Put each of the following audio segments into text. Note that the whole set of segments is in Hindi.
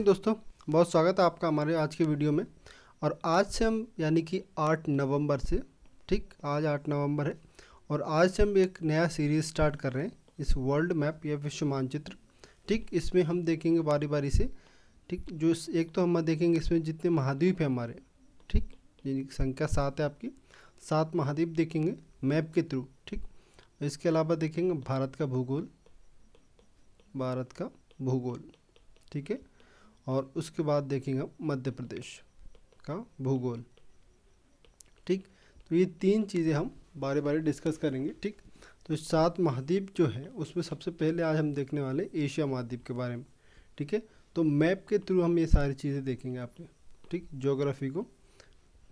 दोस्तों, बहुत स्वागत है आपका हमारे आज के वीडियो में। और आज से हम यानी कि 8 नवंबर से, ठीक, आज 8 नवंबर है और आज से हम एक नया सीरीज़ स्टार्ट कर रहे हैं, इस वर्ल्ड मैप या विश्व मानचित्र। ठीक, इसमें हम देखेंगे बारी बारी से, ठीक, जो एक तो हम देखेंगे इसमें जितने महाद्वीप हैं हमारे, ठीक, जिनकी संख्या 7 है आपकी, 7 महाद्वीप देखेंगे मैप के थ्रू। ठीक, इसके अलावा देखेंगे भारत का भूगोल, ठीक है, और उसके बाद देखेंगे मध्य प्रदेश का भूगोल। ठीक, तो ये 3 चीज़ें हम बारी बारी डिस्कस करेंगे। ठीक, तो 7 महाद्वीप जो है उसमें सबसे पहले आज हम देखने वाले एशिया महाद्वीप के बारे में। ठीक है, तो मैप के थ्रू हम ये सारी चीज़ें देखेंगे आपने, ठीक, ज्योग्राफी को,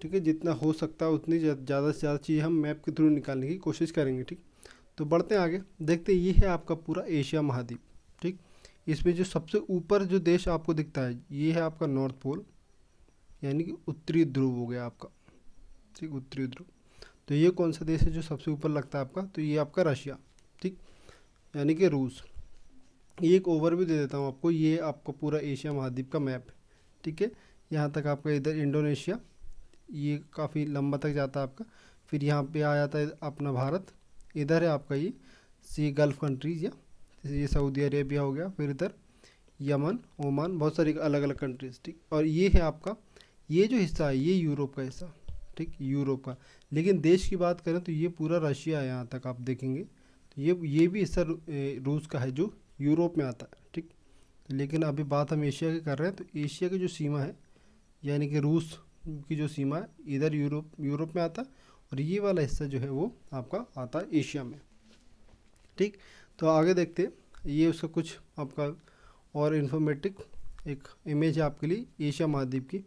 ठीक है, जितना हो सकता है उतनी ज़्यादा से ज़्यादा चीज़ हम मैप के थ्रू निकालने की कोशिश करेंगे। ठीक, तो बढ़ते हैं आगे, देखते हैं ये है आपका पूरा एशिया महाद्वीप। ठीक, इसमें जो सबसे ऊपर जो देश आपको दिखता है ये है आपका नॉर्थ पोल, यानी कि उत्तरी ध्रुव हो गया आपका। ठीक, उत्तरी ध्रुव। तो ये कौन सा देश है जो सबसे ऊपर लगता है आपका? तो ये आपका रशिया, ठीक, यानी कि रूस। ये एक ओवरव्यू दे देता हूँ आपको, ये आपका पूरा एशिया महाद्वीप का मैप है। ठीक है, यहाँ तक आपका इधर इंडोनेशिया, ये काफ़ी लंबा तक जाता है आपका। फिर यहाँ पे आ जाता है अपना भारत, इधर है आपका ये सी गल्फ कंट्रीज़, या ये सऊदी अरेबिया हो गया, फिर इधर यमन, ओमान, बहुत सारी अलग अलग कंट्रीज़। ठीक, और ये है आपका, ये जो हिस्सा है ये यूरोप का हिस्सा, ठीक, यूरोप का। लेकिन देश की बात करें तो ये पूरा रशिया है, यहाँ तक आप देखेंगे तो ये भी हिस्सा रूस का है जो यूरोप में आता है। ठीक, लेकिन अभी बात हम एशिया की कर रहे हैं, तो एशिया की जो सीमा है यानी कि रूस की जो सीमा है इधर यूरोप में आता है, और ये वाला हिस्सा जो है वो आपका आता है एशिया में। ठीक, तो आगे देखते हैं, ये उसका कुछ आपका और इन्फॉर्मेटिव एक इमेज है आपके लिए एशिया महाद्वीप की।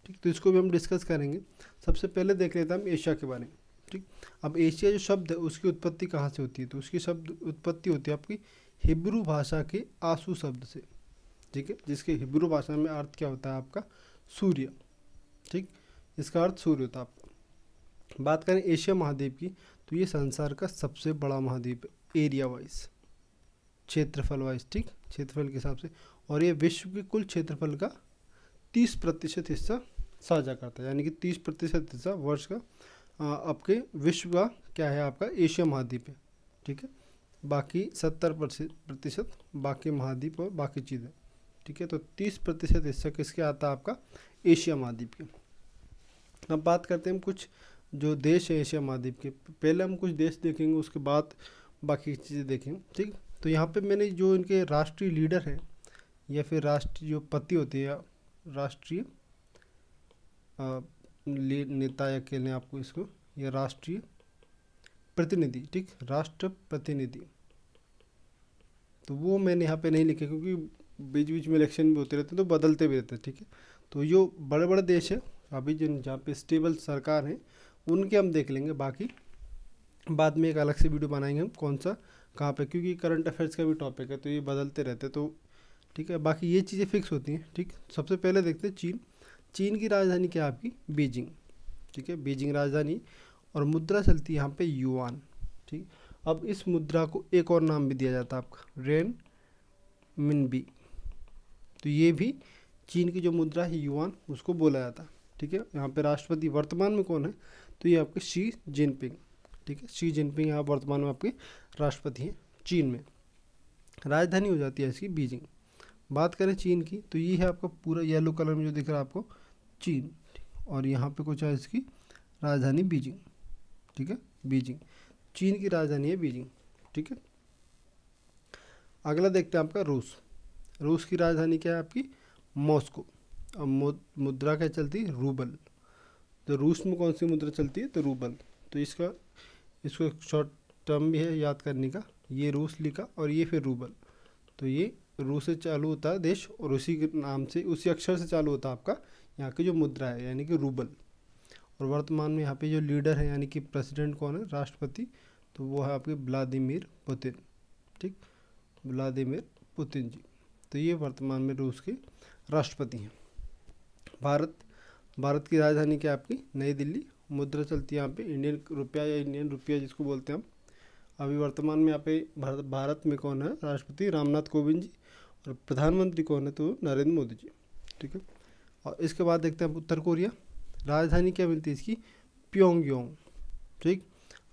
ठीक, तो इसको भी हम डिस्कस करेंगे। सबसे पहले देख लेते हैं हम एशिया के बारे में। ठीक, अब एशिया जो शब्द है उसकी उत्पत्ति कहाँ से होती है? तो उसकी शब्द उत्पत्ति होती है आपकी हिब्रू भाषा के आंसू शब्द से, ठीक है, जिसके हिब्रू भाषा में अर्थ क्या होता है आपका? सूर्य। ठीक, इसका अर्थ सूर्य होता है आपका। बात करें एशिया महाद्वीप की, तो ये संसार का सबसे बड़ा महाद्वीप है एरिया वाइज, क्षेत्रफल वाइज, ठीक, क्षेत्रफल के हिसाब से। और ये विश्व के कुल क्षेत्रफल का 30% हिस्सा साझा करता है, यानी कि 30% हिस्सा वर्ष का आपके विश्व का क्या है आपका? एशिया महाद्वीप है। ठीक है, बाकी 70% बाकी महाद्वीप और बाकी चीज़ें। ठीक है, तो 30% हिस्सा किसके आता है आपका? एशिया महाद्वीप के। अब बात करते हैं हम कुछ जो देश है एशिया महाद्वीप के। पहले हम कुछ देश देखेंगे, उसके बाद बाकी चीज़ें देखेंगे। ठीक, तो यहाँ पे मैंने जो इनके राष्ट्रीय लीडर हैं या फिर राष्ट्रीय जो पति होते हैं या राष्ट्रीय नेता या कह लें आपको इसको, या राष्ट्रीय प्रतिनिधि, ठीक, राष्ट्र प्रतिनिधि, तो वो मैंने यहाँ पे नहीं लिखे क्योंकि बीच बीच में इलेक्शन भी होते रहते हैं तो बदलते भी रहते हैं। ठीक है, तो जो बड़े बड़े देश है अभी जिन जहाँ पे स्टेबल सरकार है उनके हम देख लेंगे, बाकी बाद में एक अलग से वीडियो बनाएंगे हम कौन सा कहाँ पे, क्योंकि करंट अफेयर्स का भी टॉपिक है तो ये बदलते रहते तो। ठीक है, बाकी ये चीज़ें फिक्स होती हैं। ठीक, सबसे पहले देखते हैं चीन। चीन की राजधानी क्या है आपकी? बीजिंग। ठीक है, बीजिंग राजधानी, और मुद्रा चलती है यहाँ पे युआन। ठीक, अब इस मुद्रा को एक और नाम भी दिया जाता है आपका रेन मिनबी, तो ये भी चीन की जो मुद्रा है युआन उसको बोला जाता है। ठीक है, यहाँ पे राष्ट्रपति वर्तमान में कौन है? तो ये आपके शी जिनपिंग। ठीक है, शी जिनपिंग यहाँ वर्तमान में आपके राष्ट्रपति हैं चीन में। राजधानी हो जाती है इसकी बीजिंग। बात करें चीन की, तो ये है आपका पूरा येलो कलर में जो दिख रहा है आपको चीन, और यहाँ पे कुछ है इसकी राजधानी बीजिंग। ठीक है, बीजिंग चीन की राजधानी है बीजिंग। ठीक है, अगला देखते हैं आपका रूस। रूस की राजधानी क्या है आपकी? मॉस्को। अब मुद्रा क्या चलती है? रूबल। तो रूस में कौन सी मुद्रा चलती है? तो रूबल। तो इसको एक शॉर्ट टर्म भी है याद करने का, ये रूस लिखा और ये फिर रूबल, तो ये रूस से चालू होता है देश और उसी के नाम से उसी अक्षर से चालू होता है आपका यहाँ की जो मुद्रा है यानी कि रूबल। और वर्तमान में यहाँ पे जो लीडर है यानी कि प्रेसिडेंट कौन है? राष्ट्रपति, तो वो है आपके व्लादिमीर पुतिन। ठीक, व्लादिमीर पुतिन जी, तो ये वर्तमान में रूस के राष्ट्रपति हैं। भारत की राजधानी क्या है आपकी? नई दिल्ली। मुद्रा चलती है यहाँ पे इंडियन रुपया या इंडियन रुपया जिसको बोलते हैं हम। अभी वर्तमान में यहाँ पे भारत में कौन है? राष्ट्रपति रामनाथ कोविंद जी, और प्रधानमंत्री कौन है? तो नरेंद्र मोदी जी। ठीक है। और इसके बाद देखते हैं उत्तर कोरिया, राजधानी क्या मिलती है इसकी, प्योंगयांग, ठीक।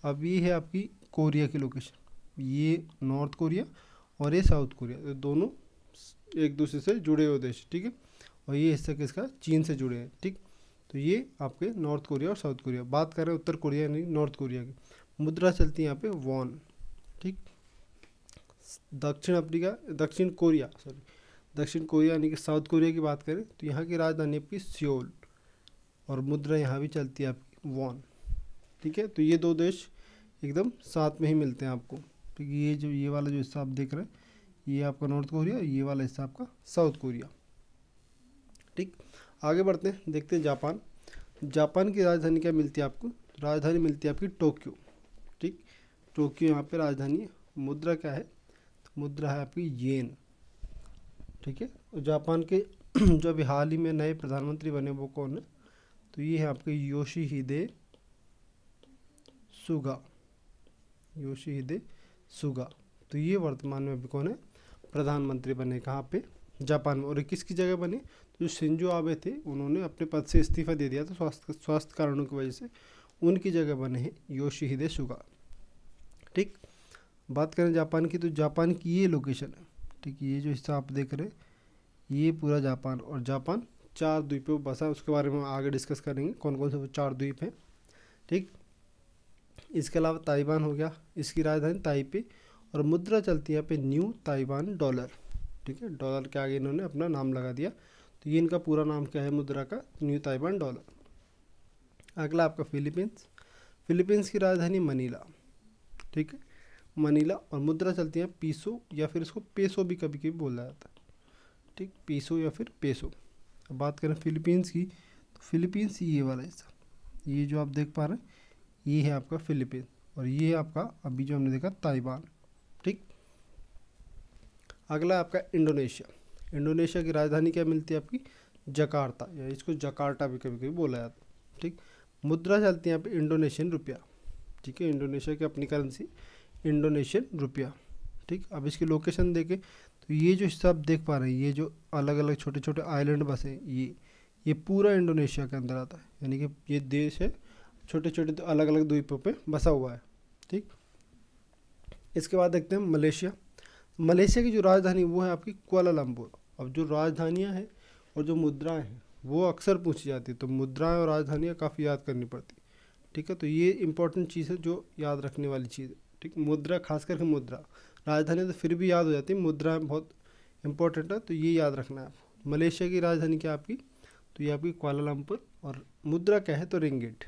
अब ये है आपकी कोरिया की लोकेशन, ये नॉर्थ कोरिया और ये साउथ कोरिया, तो दोनों एक दूसरे से जुड़े हुए देश, ठीक है। और ये हिस्सा किसका, चीन से जुड़े हैं, ठीक। तो ये आपके नॉर्थ कोरिया और साउथ कोरिया। बात कर रहे हैं उत्तर कोरिया यानी नॉर्थ कोरिया की, मुद्रा चलती है यहाँ पे वॉन, ठीक। दक्षिण कोरिया यानी कि साउथ कोरिया की बात करें तो यहाँ की राजधानी आपकी सियोल, और मुद्रा यहाँ भी चलती है आपकी वॉन, ठीक है। तो ये दो देश एकदम साथ में ही मिलते हैं आपको, ठीक। ये वाला जो हिस्सा आप देख रहे हैं ये आपका नॉर्थ कोरिया, ये वाला हिस्सा आपका साउथ कोरिया, ठीक। आगे बढ़ते हैं, देखते हैं जापान की राजधानी क्या मिलती है आपको, राजधानी मिलती है आपकी टोक्यो, ठीक। टोक्यो यहाँ पे राजधानी है। मुद्रा क्या है, तो मुद्रा है आपकी येन, ठीक है। और जापान के जो अभी हाल ही में नए प्रधानमंत्री बने वो कौन है, तो ये है आपके योशिहिदे सुगा। तो ये वर्तमान में अभी कौन है, प्रधानमंत्री बने, कहाँ पे, जापान में। और ये किसकी जगह बने, तो जो शिंजो आबे थे उन्होंने अपने पद से इस्तीफा दे दिया था स्वास्थ्य कारणों की वजह से, उनकी जगह बने हैं योशिहिदे सुगा, ठीक। बात करें जापान की, तो जापान की ये लोकेशन है, ठीक। ये जो हिस्सा आप देख रहे हैं ये पूरा जापान, और जापान 4 द्वीपों पर बसा है, उसके बारे में आगे डिस्कस करेंगे कौन कौन से वो 4 द्वीप हैं, ठीक। इसके अलावा ताइवान हो गया, इसकी राजधानी ताइपे, और मुद्रा चलती है यहाँ पे न्यू ताइवान डॉलर, ठीक है। डॉलर के आगे इन्होंने अपना नाम लगा दिया, तो ये इनका पूरा नाम क्या है मुद्रा का, न्यू ताइवान डॉलर। अगला आपका फिलीपींस की राजधानी मनीला, ठीक है, मनीला, और मुद्रा चलती है पीसो, या फिर इसको पेसो भी कभी कभी बोला जाता है, ठीक, पीसो या फिर पेसो। अब बात करें फिलीपींस की, तो फिलीपींस ये वाला हिस्सा, ये जो आप देख पा रहे हैं ये है आपका फिलीपींस, और ये है आपका अभी जो हमने देखा ताइवान, ठीक। अगला आपका इंडोनेशिया की राजधानी क्या मिलती है आपकी, जकार्ता, या इसको जकार्टा भी कभी कभी बोला जाता है, ठीक। मुद्रा चलती है यहाँ पे इंडोनेशियन रुपया, ठीक है। इंडोनेशिया की अपनी करेंसी इंडोनेशियन रुपया, ठीक। अब इसकी लोकेशन देखें तो ये जो हिस्सा आप देख पा रहे हैं, ये जो अलग अलग छोटे छोटे आइलैंड बसे, ये पूरा इंडोनेशिया के अंदर आता है, यानी कि ये देश है छोटे छोटे अलग अलग द्वीपों पे बसा हुआ है, ठीक। इसके बाद देखते हैं मलेशिया की जो राजधानी वो है आपकी कुआलालंपुर। अब जो राजधानियाँ हैं और जो मुद्राएं हैं वो अक्सर पूछी जाती है, तो मुद्राएं और राजधानियाँ काफ़ी याद करनी पड़ती, ठीक है। तो ये इंपॉर्टेंट चीज़ है जो याद रखने वाली चीज़ है, ठीक। मुद्रा, खास करके मुद्रा, राजधानी तो फिर भी याद हो जाती है, मुद्रा बहुत इंपॉर्टेंट है, तो ये याद रखना है आपको। मलेशिया की राजधानी क्या आपकी, तो ये आपकी कुआलालंपुर, और मुद्रा क्या है, तो रिंगिट,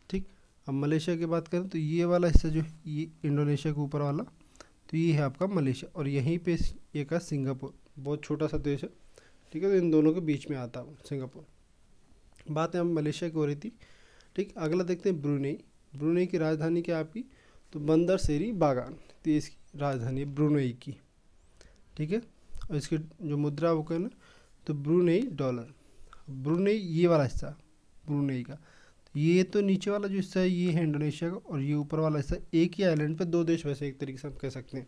ठीक। अब मलेशिया की बात करें तो ये वाला हिस्सा जो ये इंडोनेशिया के ऊपर वाला, तो ये है आपका मलेशिया, और यहीं पे एक है सिंगापुर, बहुत छोटा सा देश है, ठीक है। तो इन दोनों के बीच में आता है सिंगापुर। बात है हम मलेशिया की हो रही थी, ठीक। अगला देखते हैं ब्रुनेई की राजधानी क्या है आपकी, तो बंदर सेरी बागान, तो इसकी राजधानी है ब्रुनेई की, ठीक है। और इसकी जो मुद्रा वो कहना, तो ब्रुनेई डॉलर। ब्रुनेई ये वाला हिस्सा ब्रुनेई का, ये तो नीचे वाला जो हिस्सा है ये है इंडोनेशिया का, और ये ऊपर वाला हिस्सा एक ही आइलैंड पे 2 देश, वैसे एक तरीके से हम कह सकते हैं,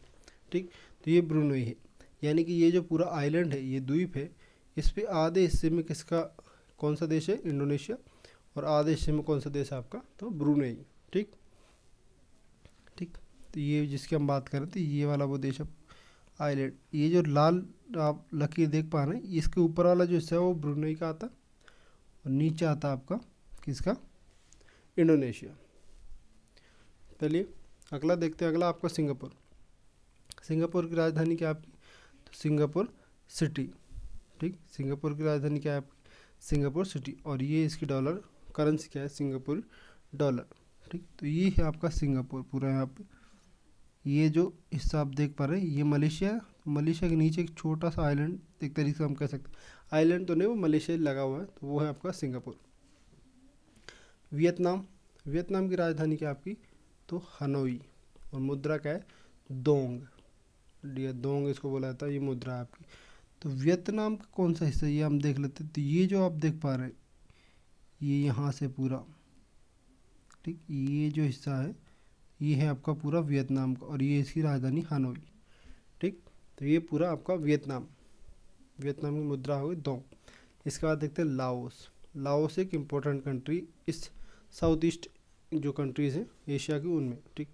ठीक। तो ये ब्रुनेई है, यानी कि ये जो पूरा आइलैंड है, ये द्वीप है, इस पे आधे हिस्से में किसका, कौन सा देश है, इंडोनेशिया, और आधे हिस्से में कौन सा देश है आपका, तो ब्रुनेई, ठीक। तो ये जिसकी हम बात कर रहे थे ये वाला वो देश है आइलैंड। ये जो लाल आप लकीर देख पा रहे हैं, इसके ऊपर वाला जो हिस्सा है वो ब्रुनेई का आता, और नीचे आता आपका किसका, इंडोनेशिया। चलिए अगला देखते हैं, अगला आपका सिंगापुर की राजधानी क्या है आपकी, तो सिंगापुर सिटी, ठीक। सिंगापुर की राजधानी क्या है आपकी, सिंगापुर सिटी, और ये इसकी डॉलर करेंसी क्या है, सिंगापुर डॉलर, ठीक। तो ये है आपका सिंगापुर पूरा। यहाँ पे ये जो हिस्सा आप देख पा रहे हैं ये मलेशिया के नीचे एक छोटा सा आइलैंड, एक तरीके से हम कह सकते हैं आइलैंड तो नहीं, वो मलेशिया लगा हुआ है, तो वो है आपका सिंगापुर। वियतनाम की राजधानी क्या आपकी, तो हनोई, और मुद्रा क्या है, दोंग इसको बोला जाता है, ये मुद्रा है आपकी। तो वियतनाम का कौन सा हिस्सा ये हम देख लेते हैं, तो ये जो आप देख पा रहे हैं ये यहाँ से पूरा, ठीक, ये जो हिस्सा है ये है आपका पूरा वियतनाम का, और ये इसकी राजधानी हनोई, ठीक। तो ये पूरा आपका वियतनाम। वियतनाम की मुद्रा होगी दोंग। इसके बाद देखते हैं लाओस। लाओस एक इम्पोर्टेंट कंट्री इस साउथ ईस्ट जो कंट्रीज़ हैं एशिया की उनमें, ठीक।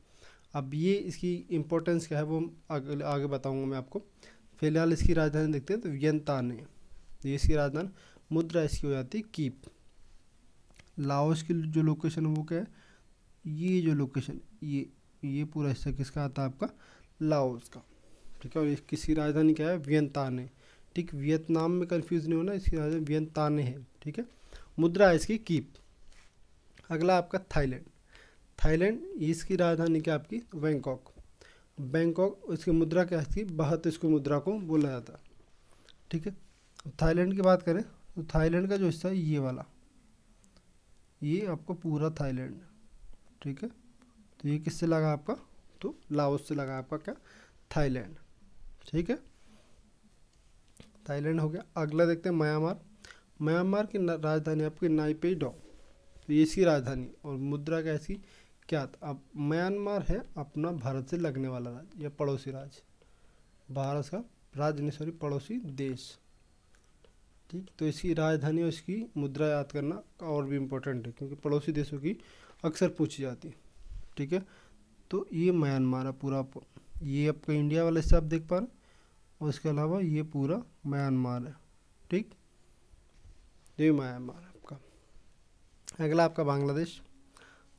अब ये इसकी इम्पोर्टेंस क्या है वो आगे बताऊंगा मैं आपको। फिलहाल इसकी राजधानी देखते हैं तो वियंतान है, ये इसकी राजधानी। मुद्रा इसकी हो जाती है कीप। लाओस की जो लोकेशन है वो क्या है, ये जो लोकेशन ये पूरा हिस्सा किसका आता है आपका, लाओस का, ठीक है। और किसकी राजधानी क्या है, वियंतान है, ठीक। वियतनाम में कंफ्यूज नहीं होना, इसकी राजधानी वियंतान है, ठीक है। मुद्रा है इसकी कीप। अगला आपका थाईलैंड। थाईलैंड इसकी राजधानी क्या आपकी, बैंकॉक। बैंकॉक इसकी मुद्रा क्या थी, बाहत इसको मुद्रा को बोला जाता है, ठीक है। थाईलैंड की बात करें तो थाईलैंड का जो हिस्सा है ये वाला, ये आपको पूरा थाईलैंड, ठीक है। तो ये किससे लगा आपका, तो लाओस से लगा आपका क्या, थाईलैंड, ठीक है। थाईलैंड हो गया। अगला देखते हैं म्यांमार। म्यांमार की राजधानी आपकी नाइपीडॉ, तो ये इसकी राजधानी और मुद्रा क्या इसकी क्या। अब म्यांमार है अपना भारत से लगने वाला राज्य या पड़ोसी राज्य, भारत का राज्य नहीं सॉरी पड़ोसी देश, ठीक। तो इसकी राजधानी और इसकी मुद्रा याद करना और भी इम्पोर्टेंट है क्योंकि पड़ोसी देशों की अक्सर पूछी जाती है, ठीक है। तो ये म्यांमार है पूरा, ये आपका इंडिया वाला हिस्सा आप देख पा रहे हैं और इसके अलावा ये पूरा म्यांमार है, ठीक। ये म्यांमार है आपका। अगला आपका बांग्लादेश।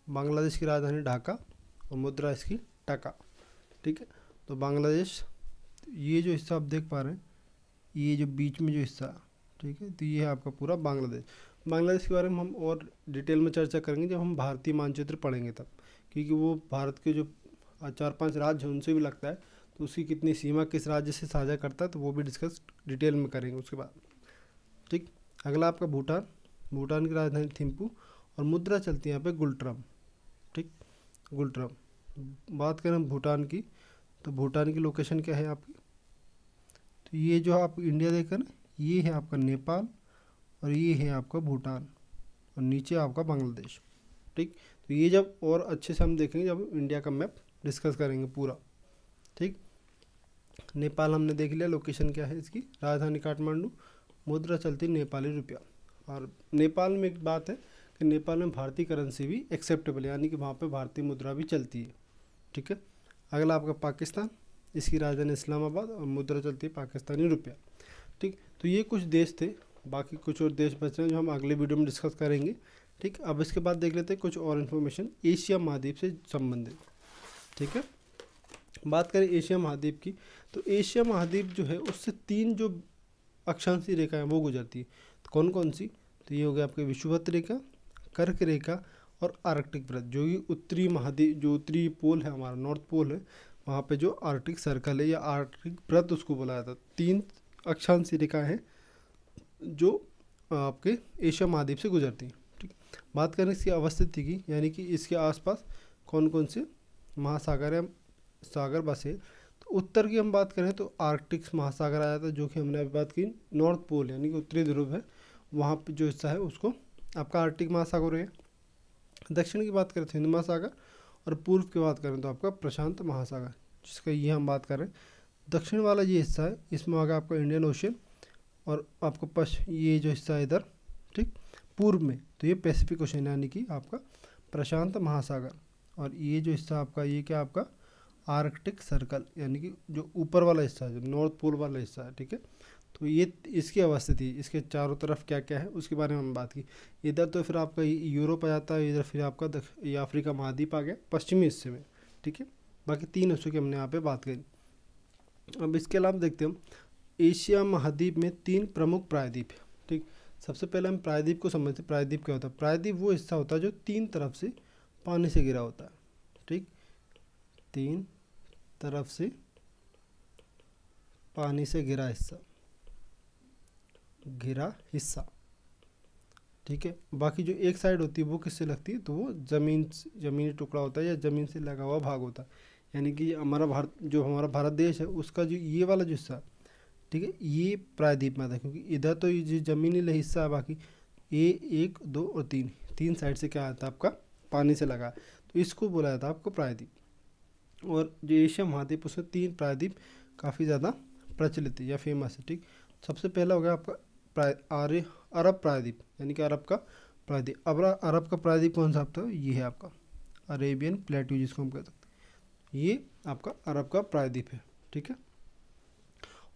बांग्लादेश की राजधानी ढाका और मुद्रा इसकी टका, ठीक है। तो बांग्लादेश, ये जो हिस्सा आप देख पा रहे हैं, ये जो बीच में जो हिस्सा, ठीक है, तो ये है आपका पूरा बांग्लादेश। बांग्लादेश के बारे में हम और डिटेल में चर्चा करेंगे जब हम भारतीय मानचित्र पढ़ेंगे तब, क्योंकि वो भारत के जो 4-5 राज्य हैं उनसे भी लगता है, तो उसकी कितनी सीमा किस राज्य से साझा करता है तो वो भी डिस्कस डिटेल में करेंगे उसके बाद, ठीक। अगला आपका भूटान। भूटान की राजधानी थिम्पू और मुद्रा चलती है यहाँ पे गुलट्रम, ठीक, गुलट्रम। बात करें भूटान की तो भूटान की लोकेशन क्या है आपकी, तो ये जो आप इंडिया देखकर ना, ये है आपका नेपाल और ये है आपका भूटान और नीचे आपका बांग्लादेश, ठीक। तो ये जब और अच्छे से हम देखेंगे जब इंडिया का मैप डिस्कस करेंगे पूरा, ठीक। नेपाल हमने देख लिया, लोकेशन क्या है इसकी, राजधानी काठमांडू, मुद्रा चलती नेपाली रुपया। और नेपाल में एक बात है कि नेपाल में भारतीय करेंसी भी एक्सेप्टेबल है, यानी कि वहाँ पे भारतीय मुद्रा भी चलती है, ठीक है। अगला आपका पाकिस्तान। इसकी राजधानी इस्लामाबाद और मुद्रा चलती है पाकिस्तानी रुपया, ठीक। तो ये कुछ देश थे, बाकी कुछ और देश बच रहे हैं जो हम अगले वीडियो में डिस्कस करेंगे, ठीक। अब इसके बाद देख लेते हैं कुछ और इन्फॉर्मेशन एशिया महाद्वीप से संबंधित, ठीक है। बात करें एशिया महाद्वीप की तो एशिया महाद्वीप जो है उससे 3 जो अक्षांशीय रेखा है वो गुजरती है। तो कौन कौन सी, तो ये हो गया आपके विषुवत रेखा, कर्क रेखा और आर्कटिक वृत्त, जो कि उत्तरी महाद्वीप जो उत्तरी पोल है हमारा नॉर्थ पोल है, वहाँ पे जो आर्कटिक सर्कल है या आर्कटिक वृत्त उसको बुलाया जाता है। 3 अक्षांशीय रेखा है जो आपके एशिया महाद्वीप से गुजरती है, ठीक। बात करें इसकी अवस्थिति की, यानी कि इसके आसपास कौन कौन से महासागर या सागर बसे। तो उत्तर की हम बात करें तो आर्कटिक महासागर आ जाता है, जो कि हमने अभी बात की नॉर्थ पोल यानी कि उत्तरी ध्रुव है, वहाँ पे जो हिस्सा है उसको आपका आर्कटिक महासागर है। दक्षिण की बात करें तो हिंद महासागर और पूर्व की बात करें तो आपका प्रशांत महासागर, जिसका ये हम बात करें। दक्षिण वाला ये हिस्सा है, इसमें आगे आपका इंडियन ओशियन और आपको पश्चिम ये जो हिस्सा है इधर, ठीक, पूर्व में तो ये पैसिफिक ओशियन यानी कि आपका प्रशांत महासागर। और ये जो हिस्सा आपका ये क्या आपका आर्कटिक सर्कल यानी कि जो ऊपर वाला हिस्सा है, जो नॉर्थ पोल वाला हिस्सा है, ठीक है। तो ये इसकी अवस्थिति, इसके चारों तरफ क्या क्या है उसके बारे में हम बात की। इधर तो फिर आपका यूरोप आ जाता है, इधर फिर आपका ये अफ्रीका महाद्वीप आ गया पश्चिमी हिस्से में, ठीक है। बाकी 3 हिस्सों की हमने यहाँ पे बात करी। अब इसके अलावा देखते हैं हम एशिया महाद्वीप में 3 प्रमुख प्रायद्वीप है, ठीक। सबसे पहले हम प्रायद्वीप को समझते हैं। प्रायद्वीप क्या होता है, प्रायद्वीप वो हिस्सा होता है जो 3 तरफ से पानी से घिरा होता है, ठीक, 3 तरफ से पानी से घिरा हिस्सा, ठीक है। बाकी जो एक साइड होती है वो किससे लगती है, तो वो ज़मीनी टुकड़ा होता है या ज़मीन से लगा हुआ भाग होता है। यानी कि हमारा भारत देश है उसका जो ये वाला जो हिस्सा, ठीक है, ये प्रायद्वीप में आता है, क्योंकि इधर तो ये ज़मीनी हिस्सा है, बाकी ए 1 2 और 3 साइड से क्या आता है आपका पानी से लगा, तो इसको बोला जाता है आपको प्रायद्वीप। और जो एशिया महाद्वीप उसमें 3 प्रायद्वीप काफ़ी ज़्यादा प्रचलित है या फेमस है, ठीक। सबसे पहला हो गया आपका अरब प्रायद्वीप, यानी कि अरब का प्रायद्वीप। अब अरब का प्रायद्वीप कौन सा आपका, ये है आपका अरेबियन प्लेट्यू जिसको हम कह सकते हैं, ये आपका अरब का प्रायद्वीप है, ठीक है।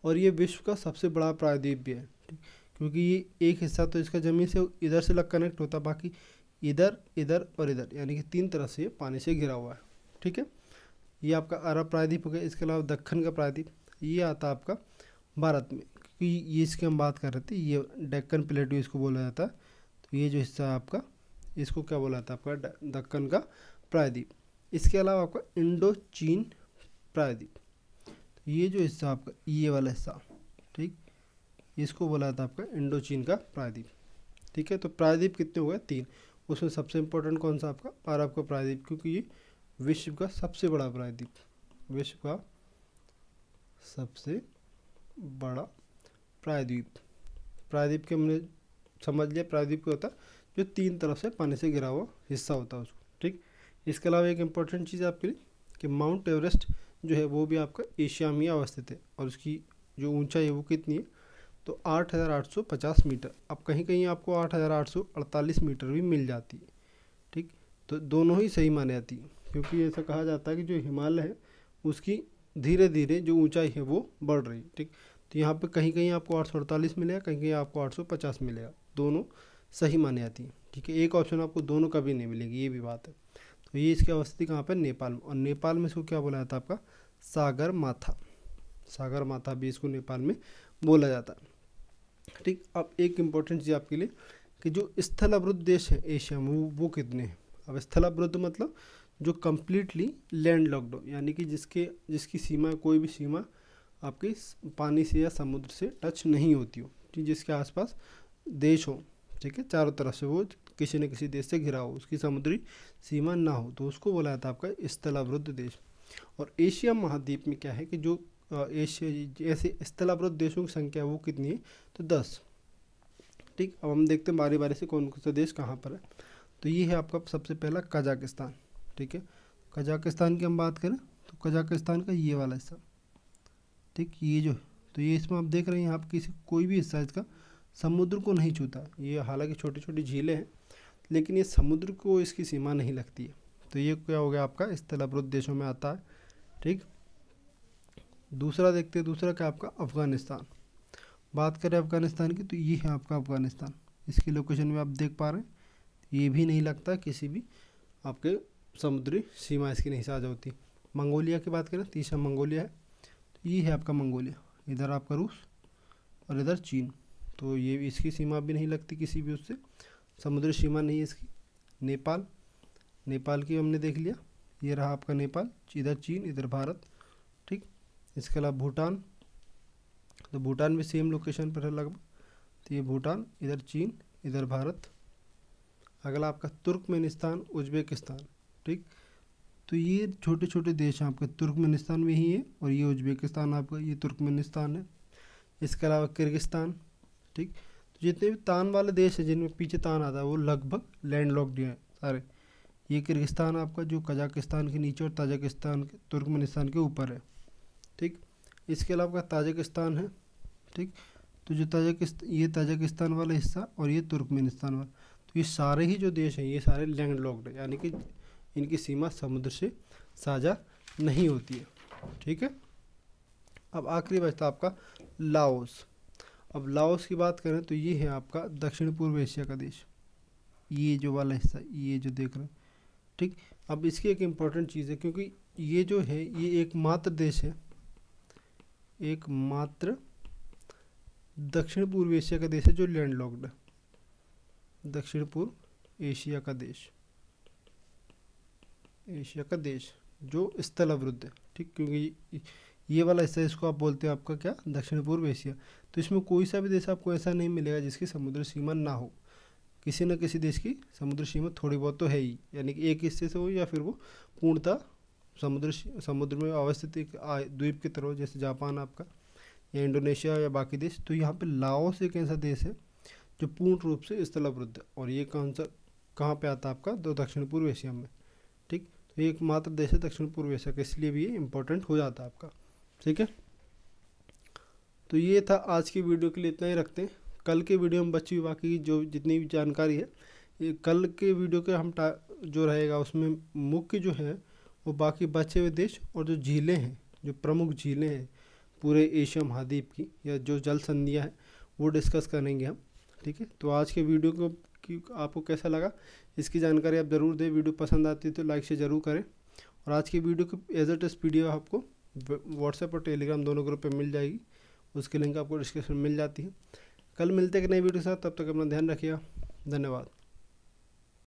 और ये विश्व का सबसे बड़ा प्रायद्वीप भी है, ठीक, क्योंकि ये एक हिस्सा तो इसका ज़मीन से इधर से लग कनेक्ट होता है, बाकी इधर इधर और इधर, यानी कि 3 तरफ से पानी से घिरा हुआ है, ठीक है। ये आपका अरब प्रायद्वीप हो गया। इसके अलावा दक्कन का प्रायद्वीप ये आता है आपका भारत में, क्योंकि ये इसकी हम बात कर रहे थे, ये डेक्कन प्लेटू इसको बोला जाता है। तो ये जो हिस्सा है आपका, इसको क्या बोला जाता है, आपका दक्कन का प्रायद्वीप। इसके अलावा आपका इंडो चीन प्रायद्वीप, तो ये जो हिस्सा आपका, ये वाला हिस्सा, ठीक, इसको बोला जाता है आपका इंडो चीन का प्रायद्वीप, ठीक है। तो प्रायद्वीप कितने हो गए, 3। उसमें सबसे इम्पोर्टेंट कौन सा आपका, अरब का प्रायद्वीप, क्योंकि ये विश्व का सबसे बड़ा प्रायद्वीप, विश्व का सबसे बड़ा प्रायद्वीप। प्रायद्वीप के हमने समझ लिया, प्रायद्वीप क्या होता है, जो 3 तरफ से पानी से घिरा हुआ हिस्सा होता है उसको, ठीक। इसके अलावा एक इम्पॉर्टेंट चीज़ आपके लिए कि माउंट एवरेस्ट जो है वो भी आपका एशिया में अवस्थित है, और उसकी जो ऊंचाई है वो कितनी है, तो 8,850 मीटर। अब कहीं कहीं आपको 8,848 मीटर भी मिल जाती है, ठीक। तो दोनों ही सही माने जाती है, क्योंकि ऐसा कहा जाता है कि जो हिमालय है उसकी धीरे धीरे जो ऊंचाई है वो बढ़ रही है, ठीक। तो यहाँ पे कहीं कहीं आपको 848 मिलेगा, कहीं कहीं आपको 850 मिलेगा, दोनों सही माने जाती है, ठीक है। एक ऑप्शन आपको दोनों कभी नहीं मिलेगी, ये भी बात है। तो ये इसकी अवस्थिति कहाँ पर, नेपाल में, और नेपाल में इसको क्या बोला जाता है आपका, सागर माथा। सागर माथा भी इसको नेपाल में बोला जाता है, ठीक। अब एक इम्पोर्टेंट चीज़ आपके लिए कि जो स्थलावृत देश है एशिया में वो कितने हैं। अब स्थलावृत मतलब जो कम्प्लीटली लैंड लॉक्ड हो, यानी कि जिसकी सीमा, कोई भी सीमा आपकी पानी से या समुद्र से टच नहीं होती हो, ठीक, जिसके आसपास देश हो, ठीक है, चारों तरफ से वो किसी न किसी देश से घिरा हो, उसकी समुद्री सीमा ना हो, तो उसको बोला जाता है आपका स्थलावृत देश। और एशिया महाद्वीप में क्या है कि जो एशिया ऐसे स्थलावृत देशों की संख्या वो कितनी है, तो 10, ठीक। अब हम देखते हैं बारी बारी से कौन कौन सा देश कहाँ पर है। तो ये है आपका सबसे पहला कजाकिस्तान, ठीक है। कजाकिस्तान की हम बात करें तो कजाकिस्तान का ये वाला हिस्सा, ठीक, ये जो, तो ये इसमें आप देख रहे हैं यहाँ पर किसी कोई भी हिस्सा इसका समुद्र को नहीं छूता। ये हालांकि छोटी छोटी झीलें हैं, लेकिन ये समुद्र को इसकी सीमा नहीं लगती है। तो ये क्या हो गया आपका स्थलावृत देशों में आता है, ठीक। दूसरा देखते हैं, दूसरा क्या आपका अफ़गानिस्तान। बात करें अफ़गानिस्तान की तो ये है आपका अफ़गानिस्तान। इसकी लोकेशन में आप देख पा रहे हैं, ये भी नहीं लगता किसी भी आपके समुद्री सीमा इसकी नहीं साझा होती। मंगोलिया की बात करें, तीसरा मंगोलिया है, तो ये है आपका मंगोलिया, इधर आपका रूस और इधर चीन, तो ये इसकी सीमा भी नहीं लगती किसी भी उससे, समुद्री सीमा नहीं है इसकी। नेपाल, नेपाल की हमने देख लिया, ये रहा आपका नेपाल, इधर चीन इधर भारत, ठीक। इसके अलावा भूटान, तो भूटान भी सेम लोकेशन पर है लगभग, तो ये भूटान इधर चीन इधर भारत। अगला आपका तुर्कमेनिस्तान उज्बेकिस्तान, ठीक। तो ये छोटे छोटे देश हैं आपके, तुर्कमेनिस्तान में ही है, और ये उज्बेकिस्तान आपका, ये तुर्कमेनिस्तान है। इसके अलावा किर्गिस्तान, ठीक। तो जितने भी तान वाले देश हैं जिनमें पीछे तान आता है वो लगभग लैंड लॉक्ड हैं सारे। ये किर्गिस्तान आपका जो कजाकिस्तान के नीचे और ताजिकिस्तान के तुर्कमेनिस्तान के ऊपर है, ठीक। इसके अलावा ताजिकिस्तान है, ठीक। तो जो ये ताजिकिस्तान वाला हिस्सा और ये तुर्कमेनिस्तान वाला, तो ये सारे ही जो देश हैं ये सारे लैंड लॉक्ड है, यानी कि इनकी सीमा समुद्र से साझा नहीं होती है, ठीक है। अब आखिरी बचता आपका लाओस। अब लाओस की बात करें तो ये है आपका दक्षिण पूर्व एशिया का देश, ये जो वाला हिस्सा ये जो देख रहे हैं, ठीक। अब इसकी एक इम्पॉर्टेंट चीज़ है, क्योंकि ये जो है ये एकमात्र देश है, एकमात्र दक्षिण पूर्व एशिया का देश है जो लैंड लॉक्ड है, दक्षिण पूर्व एशिया का देश, एशिया का देश जो स्थलावृत है, ठीक। क्योंकि ये वाला हिस्सा इसको आप बोलते हैं आपका क्या, दक्षिण पूर्व एशिया। तो इसमें कोई सा भी देश आपको ऐसा नहीं मिलेगा जिसकी समुद्र सीमा ना हो, किसी न किसी देश की समुद्र सीमा थोड़ी बहुत तो है ही, यानी कि एक हिस्से से हो या फिर वो पूर्णतः समुद्र में अवस्थित एक द्वीप की तरह, जैसे जापान आपका या इंडोनेशिया या बाकी देश। तो यहाँ पे लाओस एक ऐसा देश है जो पूर्ण रूप से स्थलावृत है, और ये कहाँ पे आता है आपका, तो दक्षिण पूर्व एशिया में, ठीक। तो ये एकमात्र देश है दक्षिण पूर्व एशिया का, इसलिए भी ये इम्पोर्टेंट हो जाता है आपका, ठीक है। तो ये था आज की वीडियो के लिए, इतना ही रखते हैं। कल के वीडियो में बची हुई बाकी की जो जितनी भी जानकारी है, ये कल के वीडियो के हम जो रहेगा उसमें मुख्य जो है वो बाकी बचे हुए देश और जो झीलें हैं, जो प्रमुख झीलें हैं पूरे एशिया महाद्वीप की, या जो जल संधियाँ हैं वो डिस्कस करेंगे हम। ठीक है, तो आज के वीडियो को आपको कैसा लगा इसकी जानकारी आप ज़रूर दें। वीडियो पसंद आती है तो लाइक से ज़रूर करें। और आज की वीडियो को एज इट इज़ PDF आपको व्हाट्सएप और टेलीग्राम दोनों ग्रुप पे मिल जाएगी, उसकी लिंक आपको डिस्क्रिप्शन में मिल जाती है। कल मिलते हैं एक नई वीडियो के साथ, तब तक अपना ध्यान रखिएगा। धन्यवाद।